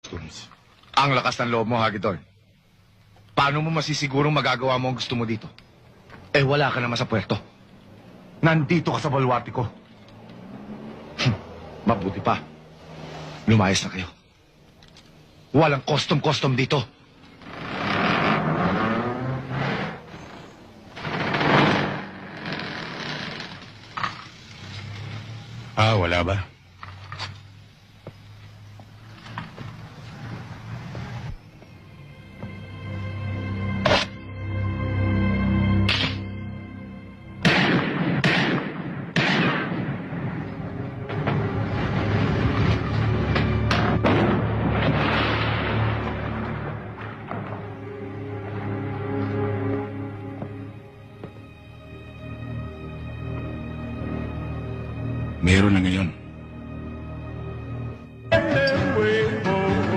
Coons. Ang lakas ng loob mo, Hagedorn. Paano mo masisigurong magagawa mo ang gusto mo dito? Eh, wala ka naman sa puerto. Nandito ka sa baluarte ko. Mabuti pa. Lumayas na kayo. Walang custom-custom dito. Wala ba? Meron na ngayon.